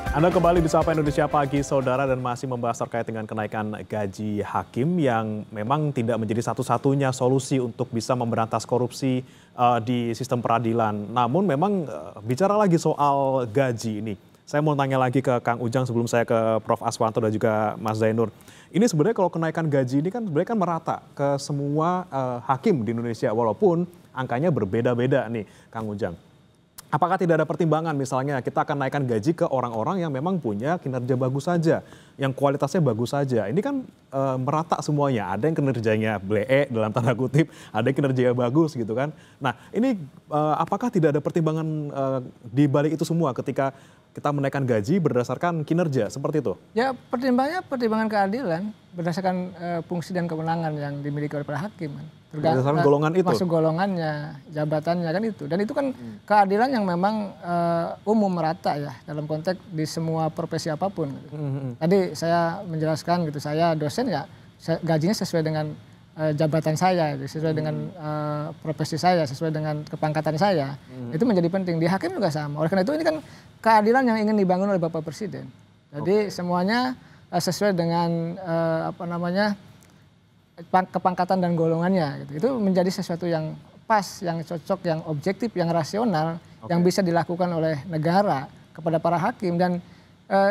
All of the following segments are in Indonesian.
Anda kembali di Sapa Indonesia Pagi, Saudara, dan masih membahas terkait dengan kenaikan gaji hakim yang memang tidak menjadi satu-satunya solusi untuk bisa memberantas korupsi di sistem peradilan. Namun memang bicara lagi soal gaji ini, saya mau tanya lagi ke Kang Ujang sebelum saya ke Prof. Aswanto dan juga Mas Zainur. Ini sebenarnya kalau kenaikan gaji ini kan sebenarnya kan merata ke semua hakim di Indonesia, walaupun angkanya berbeda-beda nih, Kang Ujang. Apakah tidak ada pertimbangan misalnya kita akan naikkan gaji ke orang-orang yang memang punya kinerja bagus saja, yang kualitasnya bagus saja. Ini kan merata semuanya, ada yang kinerjanya blee dalam tanda kutip, ada yang kinerjanya bagus gitu kan. Nah ini apakah tidak ada pertimbangan di balik itu semua ketika kita menaikkan gaji berdasarkan kinerja seperti itu? Ya pertimbangannya pertimbangan keadilan berdasarkan fungsi dan kewenangan yang dimiliki oleh para hakim. Berdasarkan golongan itu? Masuk golongannya, jabatannya kan itu. Dan itu kan keadilan yang memang umum merata ya dalam konteks di semua profesi apapun. Gitu. Tadi saya menjelaskan gitu, saya dosen ya gajinya sesuai dengan jabatan saya, sesuai dengan profesi saya, sesuai dengan kepangkatan saya. Itu menjadi penting. Di hakim juga sama. Oleh karena itu ini kan keadilan yang ingin dibangun oleh Bapak Presiden. Jadi semuanya sesuai dengan kepangkatan dan golongannya. Gitu. Itu menjadi sesuatu yang pas, yang cocok, yang objektif, yang rasional, yang bisa dilakukan oleh negara kepada para hakim. Dan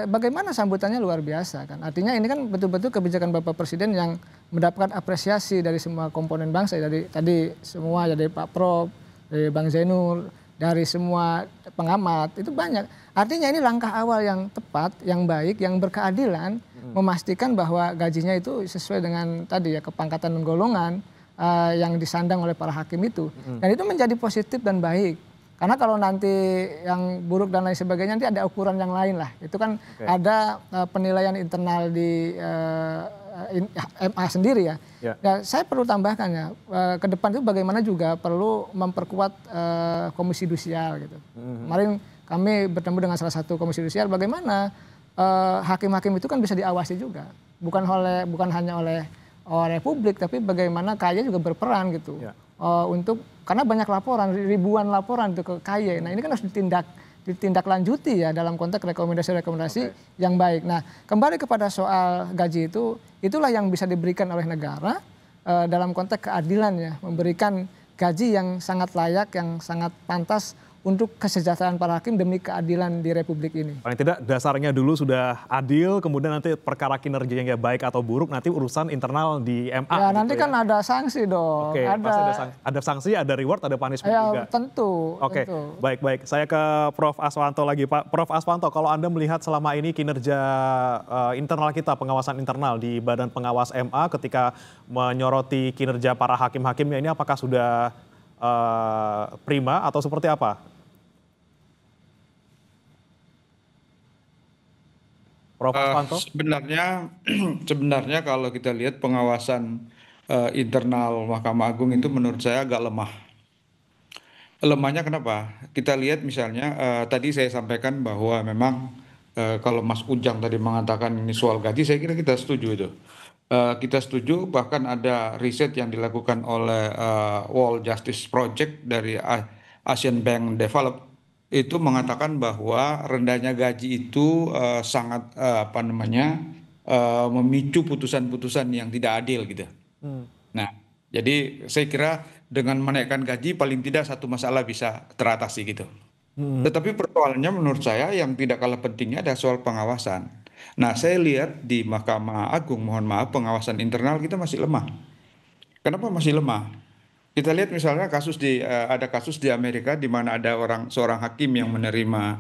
bagaimana sambutannya luar biasa kan. Artinya ini kan betul-betul kebijakan Bapak Presiden yang mendapatkan apresiasi dari semua komponen bangsa. Dari tadi semua, dari Pak Prof, dari Bang Zainur, dari semua pengamat, itu banyak. Artinya ini langkah awal yang tepat, yang baik, yang berkeadilan, memastikan bahwa gajinya itu sesuai dengan tadi ya kepangkatan dan golongan yang disandang oleh para hakim itu. Dan itu menjadi positif dan baik. Karena kalau nanti yang buruk dan lain sebagainya nanti ada ukuran yang lain lah. Itu kan ada penilaian internal di MA sendiri ya. Nah, saya perlu tambahkan ya, ke depan itu bagaimana juga perlu memperkuat komisi yudisial gitu. Kemarin kami bertemu dengan salah satu komisi yudisial, bagaimana hakim-hakim itu kan bisa diawasi juga. Bukan hanya oleh publik, tapi bagaimana KAY juga berperan gitu. Karena banyak laporan, ribuan laporan itu ke KAY. Nah ini kan harus ditindaklanjuti ya dalam konteks rekomendasi-rekomendasi yang baik. Nah kembali kepada soal gaji itu, itulah yang bisa diberikan oleh negara dalam konteks keadilan ya. Memberikan gaji yang sangat layak, yang sangat pantas untuk kesejahteraan para hakim demi keadilan di Republik ini. Paling tidak dasarnya dulu sudah adil, kemudian nanti perkara kinerjanya baik atau buruk, nanti urusan internal di MA. Ya gitu nanti kan ada sanksi dong. Oke, ada sanksi, ada reward, ada punishment juga. Tentu. Oke, baik. Saya ke Prof. Aswanto lagi, Pak. Prof. Aswanto, kalau Anda melihat selama ini kinerja internal kita, pengawasan internal di Badan Pengawas MA ketika menyoroti kinerja para hakim-hakimnya ini, apakah sudah prima atau seperti apa? Prof. Aswanto? Sebenarnya kalau kita lihat pengawasan internal Mahkamah Agung itu menurut saya agak lemah. Lemahnya kenapa? Kita lihat misalnya tadi saya sampaikan bahwa memang kalau Mas Ujang tadi mengatakan ini soal gaji, saya kira kita setuju itu. Kita setuju, bahkan ada riset yang dilakukan oleh World Justice Project dari Asian Bank Develop itu mengatakan bahwa rendahnya gaji itu sangat memicu putusan-putusan yang tidak adil gitu. Nah, jadi saya kira dengan menaikkan gaji paling tidak satu masalah bisa teratasi gitu. Tetapi persoalannya menurut saya yang tidak kalah pentingnya ada soal pengawasan. Nah, saya lihat di Mahkamah Agung, mohon maaf, pengawasan internal kita masih lemah. Kenapa masih lemah? Kita lihat misalnya ada kasus di Amerika di mana ada seorang hakim yang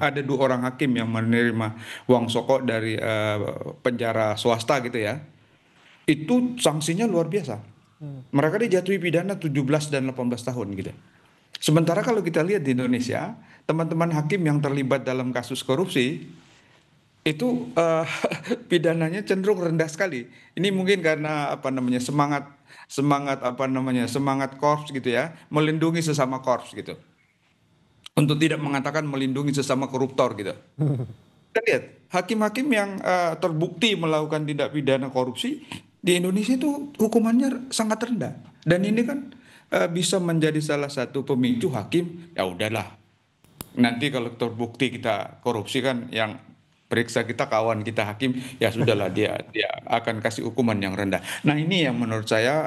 ada 2 orang hakim yang menerima uang sokok dari penjara swasta gitu ya. Itu sanksinya luar biasa. Mereka dijatuhi pidana 17 dan 18 tahun gitu. Sementara kalau kita lihat di Indonesia, teman-teman hakim yang terlibat dalam kasus korupsi itu pidananya cenderung rendah sekali. Ini mungkin karena semangat korps gitu ya, melindungi sesama korps gitu. Untuk tidak mengatakan melindungi sesama koruptor gitu. Kita lihat hakim-hakim yang terbukti melakukan tindak pidana korupsi di Indonesia itu hukumannya sangat rendah. Dan ini kan bisa menjadi salah satu pemicu hakim, ya udahlah. Nanti kalau terbukti kita korupsi kan yang periksa kita kawan kita hakim, ya sudahlah dia akan kasih hukuman yang rendah. Nah ini yang menurut saya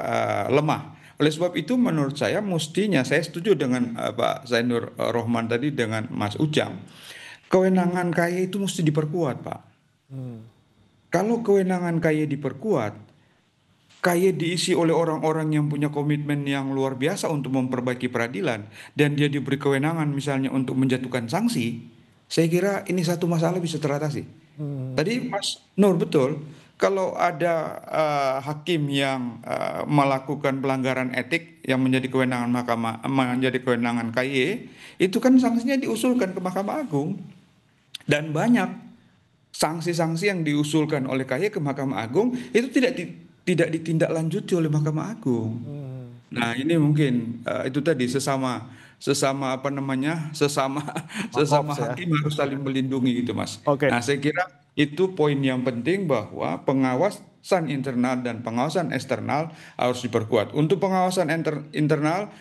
lemah. Oleh sebab itu menurut saya mestinya saya setuju dengan Pak Zainur Rohman tadi dengan Mas Ujang. Kewenangan KY itu mesti diperkuat, Pak. Kalau kewenangan KY diperkuat, KY diisi oleh orang-orang yang punya komitmen yang luar biasa untuk memperbaiki peradilan, dan dia diberi kewenangan misalnya untuk menjatuhkan sanksi, saya kira ini satu masalah bisa teratasi. Tadi Mas Nur betul, kalau ada hakim yang melakukan pelanggaran etik yang menjadi kewenangan mahkamah, menjadi kewenangan KY, itu kan sanksinya diusulkan ke Mahkamah Agung. Dan banyak sanksi-sanksi yang diusulkan oleh KY ke Mahkamah Agung itu tidak ditindaklanjuti oleh Mahkamah Agung. Nah, ini mungkin itu tadi sesama apa namanya? Sesama Makops ya. hakim harus saling melindungi gitu, Mas. Oke. Nah, saya kira itu poin yang penting bahwa pengawasan internal dan pengawasan eksternal harus diperkuat. Untuk pengawasan internal,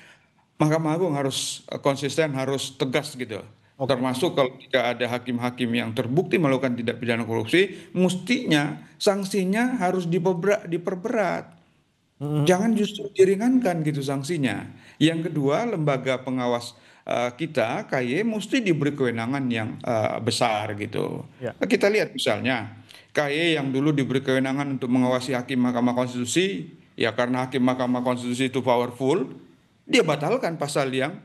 Mahkamah Agung harus konsisten, harus tegas gitu. Oke. Termasuk kalau jika ada hakim-hakim yang terbukti melakukan tindak pidana korupsi, mestinya sanksinya harus diperberat. Jangan justru diringankan gitu sanksinya. Yang kedua, lembaga pengawas kita, KY, mesti diberi kewenangan yang besar gitu. Ya. Kita lihat misalnya, KY yang dulu diberi kewenangan untuk mengawasi hakim Mahkamah Konstitusi, ya karena hakim Mahkamah Konstitusi itu powerful, dia batalkan pasal yang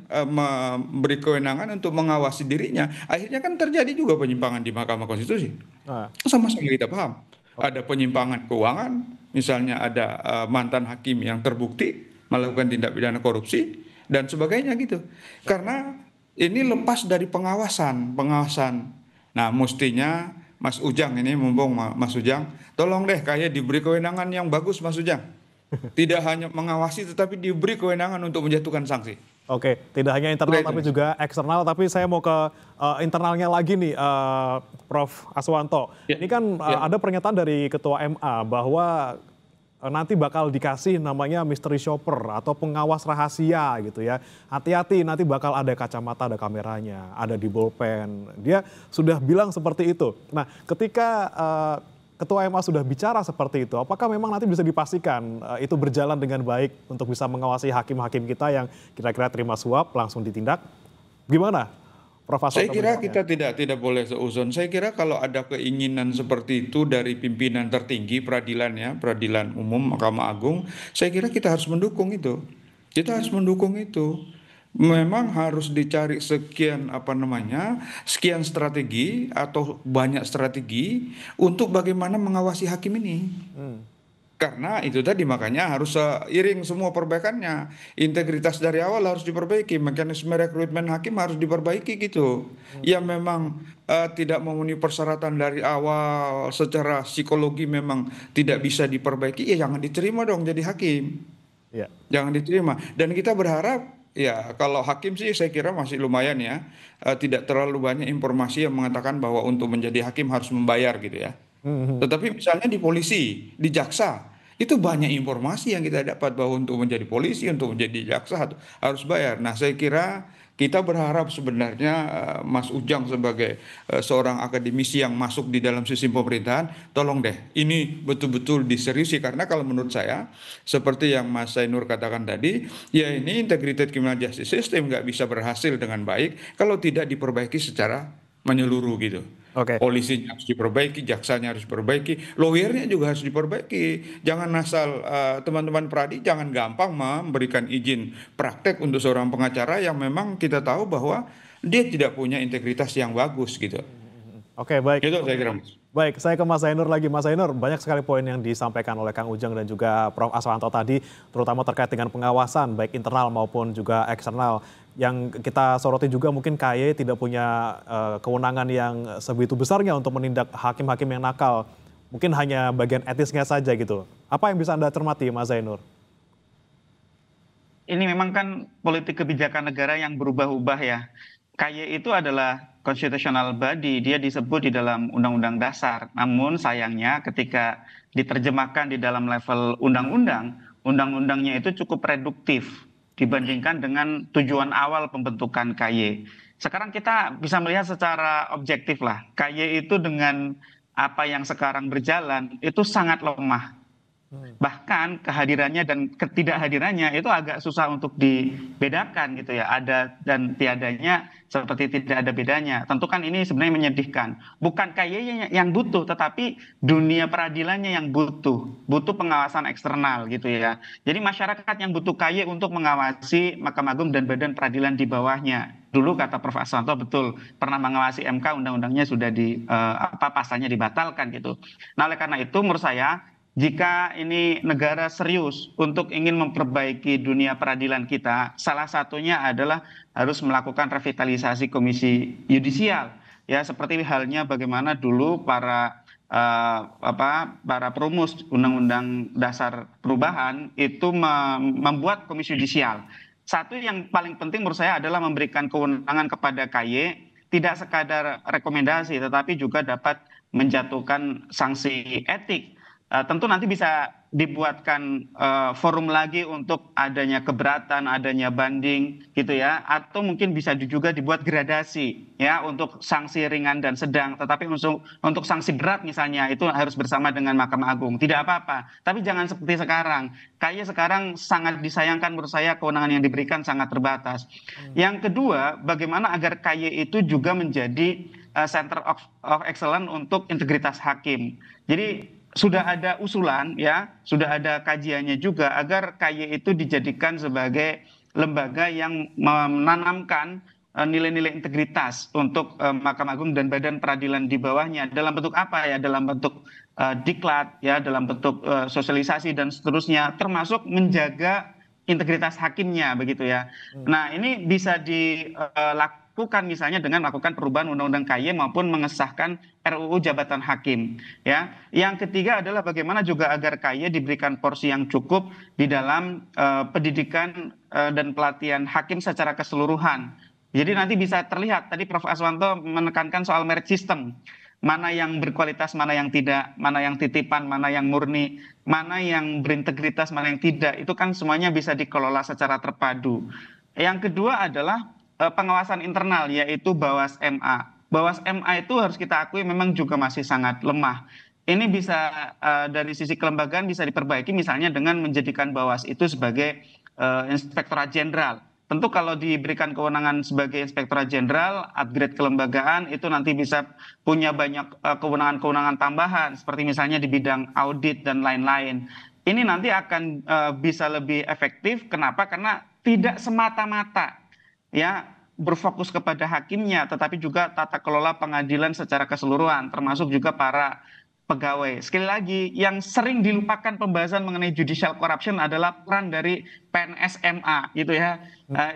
memberi kewenangan untuk mengawasi dirinya. Akhirnya kan terjadi juga penyimpangan di Mahkamah Konstitusi. Nah, Sama-sama kita paham. Ada penyimpangan keuangan, misalnya ada mantan hakim yang terbukti melakukan tindak pidana korupsi dan sebagainya gitu. Karena ini lepas dari pengawasan. Nah, mestinya Mas Ujang ini, mumpung Mas Ujang, tolong deh kayak diberi kewenangan yang bagus, Mas Ujang. Tidak hanya mengawasi tetapi diberi kewenangan untuk menjatuhkan sanksi. oke, tidak hanya internal tapi juga eksternal. Tapi saya mau ke internalnya lagi nih, Prof. Aswanto. Ya, Ini kan ya. ada pernyataan dari Ketua MA bahwa nanti bakal dikasih namanya mystery shopper atau pengawas rahasia gitu ya. Hati-hati, nanti bakal ada kacamata, ada kameranya, ada di bolpen. Dia sudah bilang seperti itu. Nah, ketika Ketua MA sudah bicara seperti itu, apakah memang nanti bisa dipastikan itu berjalan dengan baik untuk bisa mengawasi hakim-hakim kita yang kira-kira terima suap langsung ditindak? Gimana, Prof. Saya Aswanto kira menjawabnya? kita tidak boleh seuzon. Saya kira kalau ada keinginan seperti itu dari pimpinan tertinggi peradilan ya, peradilan umum Mahkamah Agung, saya kira kita harus mendukung itu. Kita harus mendukung itu. Memang harus dicari sekian strategi atau banyak strategi untuk bagaimana mengawasi hakim ini. Karena itu tadi makanya harus seiring semua perbaikannya. Integritas dari awal harus diperbaiki, mekanisme rekrutmen hakim harus diperbaiki gitu. Yang memang tidak memenuhi persyaratan dari awal secara psikologi memang tidak bisa diperbaiki, ya jangan diterima dong jadi hakim. Ya. Jangan diterima. Dan kita berharap ya kalau hakim sih saya kira masih lumayan ya. Tidak terlalu banyak informasi yang mengatakan bahwa untuk menjadi hakim harus membayar gitu ya. Tetapi misalnya di polisi, di jaksa, itu banyak informasi yang kita dapat bahwa untuk menjadi polisi, untuk menjadi jaksa harus bayar. Nah, saya kira kita berharap sebenarnya Mas Ujang sebagai seorang akademisi yang masuk di dalam sistem pemerintahan, tolong deh ini betul-betul diseriusi karena kalau menurut saya seperti yang Mas Zainur katakan tadi, ya ini integrated criminal justice system nggak bisa berhasil dengan baik kalau tidak diperbaiki secara menyeluruh gitu. Oke. Polisinya harus diperbaiki, jaksanya harus diperbaiki, lawyernya juga harus diperbaiki. Jangan asal teman-teman peradi jangan gampang memberikan izin praktek untuk seorang pengacara yang memang kita tahu bahwa dia tidak punya integritas yang bagus gitu. Oke, baik. Itu saya kira, Mas. Baik, saya ke Mas Zainur lagi. Mas Zainur, banyak sekali poin yang disampaikan oleh Kang Ujang dan juga Prof. Aswanto tadi, terutama terkait dengan pengawasan, baik internal maupun juga eksternal. Yang kita soroti juga mungkin KY tidak punya kewenangan yang sebegitu besarnya untuk menindak hakim-hakim yang nakal. Mungkin hanya bagian etisnya saja gitu. Apa yang bisa Anda cermati, Mas Zainur? Ini memang kan politik kebijakan negara yang berubah-ubah ya. KY itu adalah constitutional body, dia disebut di dalam Undang-Undang Dasar. Namun sayangnya ketika diterjemahkan di dalam level undang-undang, undang-undangnya itu cukup reduktif dibandingkan dengan tujuan awal pembentukan KY. Sekarang kita bisa melihat secara objektif lah, KY itu dengan apa yang sekarang berjalan itu sangat lemah. Bahkan kehadirannya dan ketidakhadirannya itu agak susah untuk dibedakan gitu ya. Ada dan tiadanya seperti tidak ada bedanya. Tentu kan ini sebenarnya menyedihkan. Bukan KY yang butuh, tetapi dunia peradilannya yang butuh. Butuh pengawasan eksternal gitu ya. Jadi masyarakat yang butuh KY untuk mengawasi Mahkamah Agung dan badan peradilan di bawahnya. Dulu kata Prof. Aswanto betul, pernah mengawasi MK, undang-undangnya sudah pasalnya dibatalkan gitu. Nah oleh karena itu menurut saya, jika ini negara serius untuk ingin memperbaiki dunia peradilan kita, salah satunya adalah harus melakukan revitalisasi komisi yudisial. Ya, seperti halnya bagaimana dulu para perumus Undang-Undang Dasar Perubahan itu membuat komisi yudisial. Satu yang paling penting menurut saya adalah memberikan kewenangan kepada KY, tidak sekadar rekomendasi, tetapi juga dapat menjatuhkan sanksi etik. Tentu nanti bisa dibuatkan forum lagi untuk adanya keberatan, adanya banding gitu ya, atau mungkin bisa juga dibuat gradasi ya untuk sanksi ringan dan sedang, tetapi untuk sanksi berat misalnya itu harus bersama dengan Mahkamah Agung, tidak apa-apa. Tapi jangan seperti sekarang. Kayaknya sekarang sangat disayangkan menurut saya, kewenangan yang diberikan sangat terbatas. Yang kedua, bagaimana agar KY itu juga menjadi center of excellence untuk integritas hakim. Jadi sudah ada usulan ya, sudah ada kajiannya juga agar KY itu dijadikan sebagai lembaga yang menanamkan nilai-nilai integritas untuk Mahkamah Agung dan badan peradilan di bawahnya. Dalam bentuk apa ya? Dalam bentuk diklat ya, dalam bentuk sosialisasi dan seterusnya, termasuk menjaga integritas hakimnya begitu ya. Nah, ini bisa dilakukan misalnya dengan melakukan perubahan Undang-Undang KY maupun mengesahkan RUU Jabatan Hakim ya. Yang ketiga adalah bagaimana juga agar KY diberikan porsi yang cukup di dalam pendidikan dan pelatihan hakim secara keseluruhan. Jadi nanti bisa terlihat, tadi Prof. Aswanto menekankan soal merit system. Mana yang berkualitas, mana yang tidak, mana yang titipan, mana yang murni, mana yang berintegritas, mana yang tidak. Itu kan semuanya bisa dikelola secara terpadu. Yang kedua adalah pengawasan internal, yaitu Bawas MA. Bawas MA itu harus kita akui memang juga masih sangat lemah. Ini bisa dari sisi kelembagaan bisa diperbaiki misalnya dengan menjadikan Bawas itu sebagai Inspektorat Jenderal. Tentu kalau diberikan kewenangan sebagai Inspektorat Jenderal, upgrade kelembagaan itu nanti bisa punya banyak kewenangan-kewenangan tambahan seperti misalnya di bidang audit dan lain-lain. Ini nanti akan bisa lebih efektif. Kenapa? Karena tidak semata-mata ya berfokus kepada hakimnya, tetapi juga tata kelola pengadilan secara keseluruhan, termasuk juga para pegawai. Sekali lagi, yang sering dilupakan pembahasan mengenai judicial corruption adalah peran dari PNS MA gitu ya.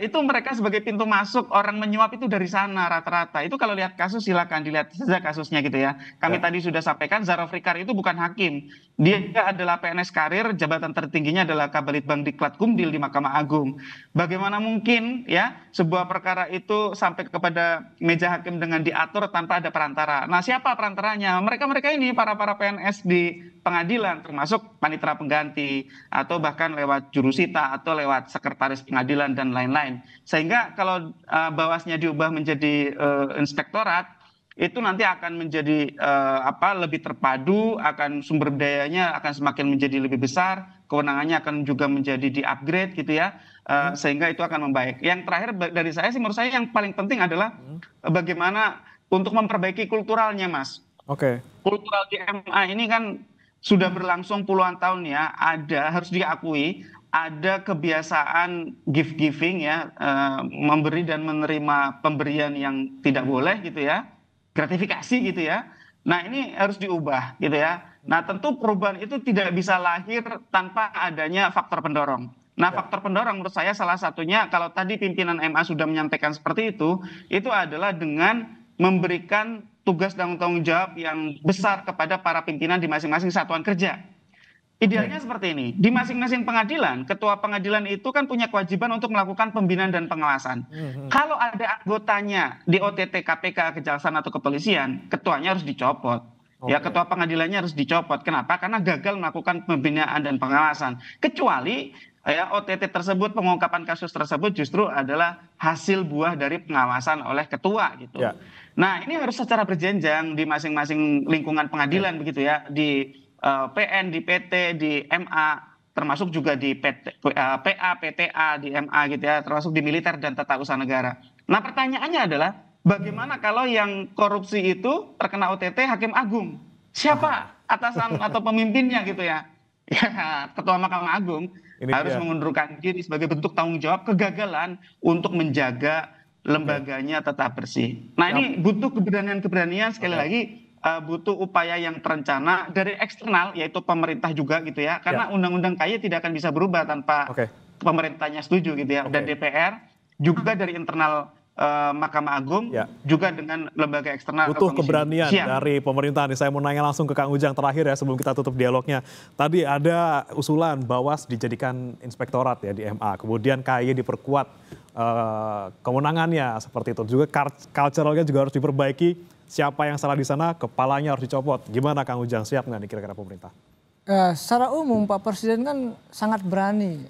Itu mereka sebagai pintu masuk, orang menyuap itu dari sana rata-rata. Itu kalau lihat kasus silakan dilihat saja kasusnya gitu ya. Kami tadi sudah sampaikan Zarofrikar itu bukan hakim. Dia adalah PNS karir, jabatan tertingginya adalah Kabalitbang Diklat Kumdil di Mahkamah Agung. Bagaimana mungkin ya sebuah perkara itu sampai kepada meja hakim dengan diatur tanpa ada perantara. Nah, siapa perantaranya? Mereka-mereka ini para PNS di pengadilan, termasuk panitera pengganti atau bahkan lewat jurusita atau lewat sekretaris pengadilan dan lain-lain. Sehingga kalau Bawasnya diubah menjadi inspektorat, itu nanti akan menjadi lebih terpadu, akan sumber dayanya akan semakin menjadi lebih besar, kewenangannya akan juga menjadi di-upgrade gitu ya, sehingga itu akan membaik. Yang terakhir dari saya sih, menurut saya yang paling penting adalah bagaimana untuk memperbaiki kulturalnya, Mas. Oke. Kultural di MA ini kan sudah berlangsung puluhan tahun ya, harus diakui ada kebiasaan gift giving ya, memberi dan menerima pemberian yang tidak boleh gitu ya, gratifikasi gitu ya. Nah, ini harus diubah gitu ya. Nah, tentu perubahan itu tidak bisa lahir tanpa adanya faktor pendorong. Nah, faktor pendorong menurut saya salah satunya, kalau tadi pimpinan MA sudah menyampaikan seperti itu adalah dengan memberikan tugas dan tanggung jawab yang besar kepada para pimpinan di masing-masing satuan kerja. Idealnya seperti ini, di masing-masing pengadilan, ketua pengadilan itu kan punya kewajiban untuk melakukan pembinaan dan pengawasan. Kalau ada anggotanya di OTT KPK, Kejaksaan atau Kepolisian, ketuanya harus dicopot. Ya, ketua pengadilannya harus dicopot. Kenapa? Karena gagal melakukan pembinaan dan pengawasan. Kecuali ya OTT tersebut, pengungkapan kasus tersebut justru adalah hasil buah dari pengawasan oleh ketua gitu. Ya. Nah, ini harus secara berjenjang di masing-masing lingkungan pengadilan begitu ya, di PN, di PT, di MA, termasuk juga di PA, PTA, di MA gitu ya, termasuk di militer dan tata usaha negara. Nah, pertanyaannya adalah bagaimana kalau yang korupsi itu terkena OTT Hakim Agung? Siapa atasan atau pemimpinnya gitu ya? Ya, Ketua Mahkamah Agung Ini harus dia. mengundurkan diri sebagai bentuk tanggung jawab kegagalan untuk menjaga lembaganya tetap bersih. Nah, ini butuh keberanian-keberanian sekali lagi, butuh upaya yang terencana dari eksternal, yaitu pemerintah juga gitu ya. Karena Undang-Undang KY tidak akan bisa berubah tanpa pemerintahnya setuju gitu ya. Dan DPR juga dari internal Mahkamah Agung juga dengan lembaga eksternal. Butuh keberanian dari pemerintah nih. Saya mau nanya langsung ke Kang Ujang terakhir ya sebelum kita tutup dialognya. Tadi ada usulan Bawas dijadikan inspektorat ya di MA. Kemudian KY diperkuat kewenangannya seperti itu. Juga culturalnya juga harus diperbaiki. Siapa yang salah di sana, kepalanya harus dicopot. Gimana Kang Ujang, siap nggak nih kira-kira pemerintah? Secara umum Pak Presiden kan sangat berani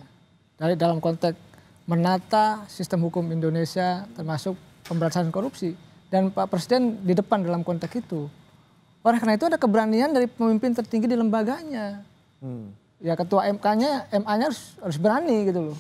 dari dalam konteks menata sistem hukum Indonesia termasuk pemberantasan korupsi, dan Pak Presiden di depan dalam konteks itu. Oleh karena itu ada keberanian dari pemimpin tertinggi di lembaganya. Ya ketua MA-nya harus berani gitu loh.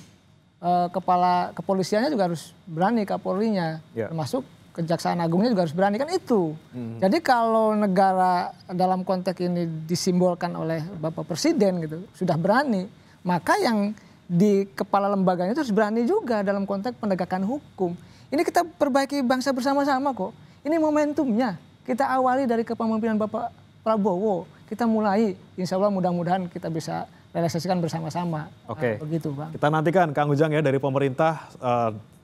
Kepala kepolisiannya juga harus berani, Kapolrinya, termasuk Kejaksaan Agungnya juga harus berani, kan itu. Jadi kalau negara dalam konteks ini disimbolkan oleh Bapak Presiden gitu sudah berani, maka yang di kepala lembaganya itu harus berani juga dalam konteks penegakan hukum. Ini kita perbaiki bangsa bersama-sama kok. Ini momentumnya. Kita awali dari kepemimpinan Bapak Prabowo. Kita mulai, insya Allah mudah-mudahan kita bisa realisasikan bersama-sama. Oke, begitu Bang. Kita nantikan Kang Ujang ya dari pemerintah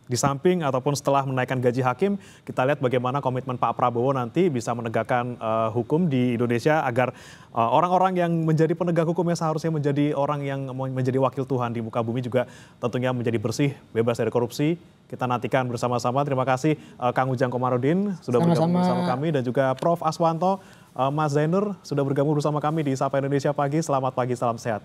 di samping ataupun setelah menaikkan gaji hakim, kita lihat bagaimana komitmen Pak Prabowo nanti bisa menegakkan hukum di Indonesia agar orang-orang yang menjadi penegak hukum yang seharusnya menjadi orang yang menjadi wakil Tuhan di muka bumi juga tentunya menjadi bersih, bebas dari korupsi. Kita nantikan bersama-sama. Terima kasih Kang Ujang Komarudin sudah bergabung bersama kami dan juga Prof. Aswanto, Mas Zainur sudah bergabung bersama kami di Sapa Indonesia Pagi. Selamat pagi, salam sehat.